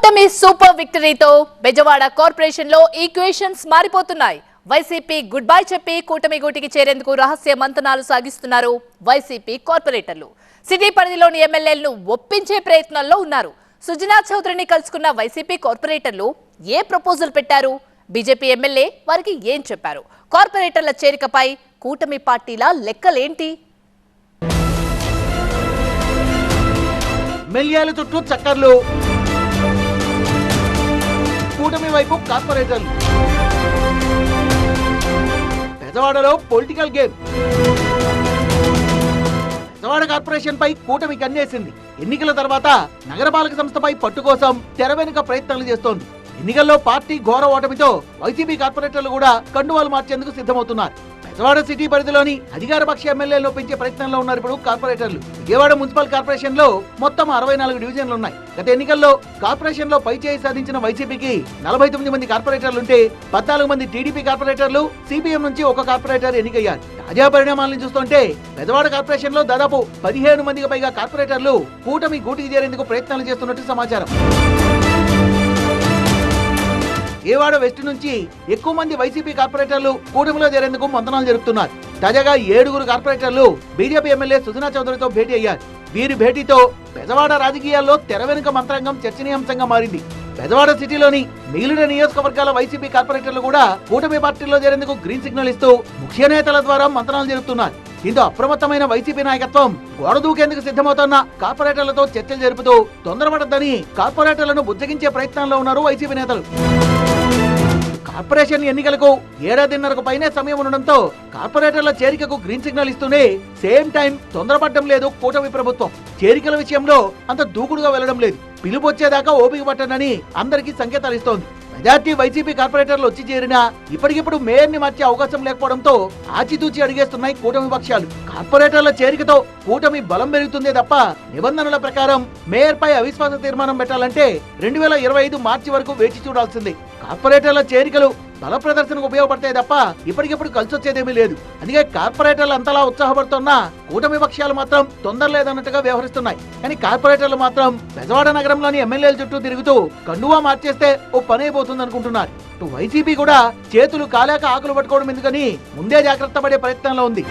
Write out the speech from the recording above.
కూటమి super విక్టరీతో Bezawada corporation లో equations మారిపోతున్నాయి. వైసీపీ గుడ్ బై చెప్పి కూటమి గూటికి చేరేందుకు రహస్య మంతనాలు సాగిస్తున్నారు వైసీపీ కార్పొరేటర్లు. సిటీ పరిధిలోని ఎమ్మెల్యేలను ఒప్పించే ప్రయత్నాల్లో ఉన్నారు. సుజనా చౌదరిని కలుసుకున్న వైసీపీ కార్పొరేటర్లు ఏ ప్రపోజల్ పెట్టారు? బీజేపీ ఎమ్మెల్యే వారికి ఏం చెప్పారు? కార్పొరేటర్ల చేరికపై కూటమి పార్టీల లెక్కలేంటి? ఎమ్మెల్యేల చుట్టూ చక్కర్లు, కూటమి వైపు కార్పొరేటర్లు. బెజవాడలో పొలిటికల్ గేమ్. బెజవాడ కార్పొరేషన్ పై కూటమి కన్నేసింది. ఎన్నికల తర్వాత నగరపాలక సంస్థపై పట్టు కోసం తెర వెనుక ప్రయత్నాలు చేస్తోంది. ఎన్నికల్లో పార్టీ ఘోర ఓటమితో వైసీపీ కార్పొరేటర్లు కూడా కండువాలు మార్చేందుకు సిద్ధమవుతున్నారు. బెజవాడ సిటీ పరిధిలోని అధికారపక్ష ఎమ్మెల్యేలను పెంచే ప్రయత్నంలో ఉన్నారు ఇప్పుడు కార్పొరేటర్లు. విజయవాడ మున్సిపల్ కార్పొరేషన్ లో మొత్తం 64 డివిజన్లు ఉన్నాయి. గత ఎన్నికల్లో కార్పొరేషన్ లో పై చేయి సాధించిన వైసీపీకి 49 మంది కార్పొరేటర్లుంటే 14 మంది టీడీపీ కార్పొరేటర్లు, సిపిఎం నుంచి ఒక కార్పొరేటర్ ఎన్నికయ్యారు. తాజా పరిణామాలను చూస్తుంటే బెజవాడ కార్పొరేషన్ లో దాదాపు 15 మందికి పైగా కార్పొరేటర్లు కూటమి గూటికి చేరేందుకు ప్రయత్నాలు చేస్తున్నట్టు సమాచారం. విజయవాడ వెస్ట్ నుంచి ఎక్కువ మంది వైసీపీ కార్పొరేటర్లు కూటమిలో చేరేందుకు మంతనాలు జరుపుతున్నారు. తాజాగా 7 కార్పొరేటర్లు బీజేపీ ఎమ్మెల్యే సుజనా చౌదరితో భేటీ అయ్యారు. వీరి భేటీతో బెజవాడ రాజకీయాల్లో తెర వెనుక మంత్రాంగం చర్చనీయాంశంగా మారింది. బెజవాడ సిటీలోని మిగిలిన నియోజకవర్గాల వైసీపీ కార్పొరేటర్లు కూడా కూటమి పార్టీలో చేరేందుకు గ్రీన్ సిగ్నల్ ఇస్తూ ముఖ్య నేతల ద్వారా మంతనాలు జరుపుతున్నారు. దీంతో అప్రమత్తమైన వైసీపీ నాయకత్వం గోడ దూకేందుకు సిద్ధమవుతున్న కార్పొరేటర్లతో చర్చలు జరుపుతూ తొందరపడద్దని కార్పొరేటర్లను బుజ్జగించే ప్రయత్నంలో ఉన్నారు వైసీపీ నేతలు. కార్పొరేషన్ ఎన్నికలకు 7.5 పైనే సమయం ఉండడంతో కార్పొరేటర్ల చేరికకు గ్రీన్ సిగ్నల్ ఇస్తూనే సేమ్ టైం తొందరపడడం లేదు కూటమి ప్రభుత్వం. చేరికల విషయంలో అంత దూకుడుగా వెళ్లడం లేదు. పిలుపు వచ్చేదాకా ఓపిక పట్టనని అందరికీ సంకేతాలు ఇస్తోంది. మెజార్టీ వైసీపీ కార్పొరేటర్లు వచ్చి చేరినా ఇప్పటికిప్పుడు మేయర్ని మార్చే అవకాశం లేకపోవడంతో ఆచితూచి అడిగేస్తున్నాయి కూటమి పక్షాలు. కార్పొరేటర్ల చేరికతో కూటమి బలం పెరుగుతుందే తప్ప నిబంధనల ప్రకారం మేయర్ పై అవిశ్వాస తీర్మానం పెట్టాలంటే 2025 మార్చి వరకు వేచి చూడాల్సిందే. కార్పొరేటర్ల చేరికలు బల ప్రదర్శనకు ఉపయోగపడతాయి తప్ప ఇప్పటికిప్పుడు కలిసొచ్చేదేమీ లేదు. అందుకే కార్పొరేటర్లు అంతలా ఉత్సాహపడుతున్నా కూటమి పక్షాలు మాత్రం తొందర లేదన్నట్టుగా వ్యవహరిస్తున్నాయి. కానీ కార్పొరేటర్లు మాత్రం బెజవాడ నగరంలోని ఎమ్మెల్యేల చుట్టూ తిరుగుతూ కండువా మార్చేస్తే ఓ పని అయిపోతుంది అనుకుంటున్నారు. వైసీపీ కూడా చేతులు కాలేక ఆకులు పట్టుకోవడం ఎందుకని ముందే జాగ్రత్త పడే ప్రయత్నంలో ఉంది.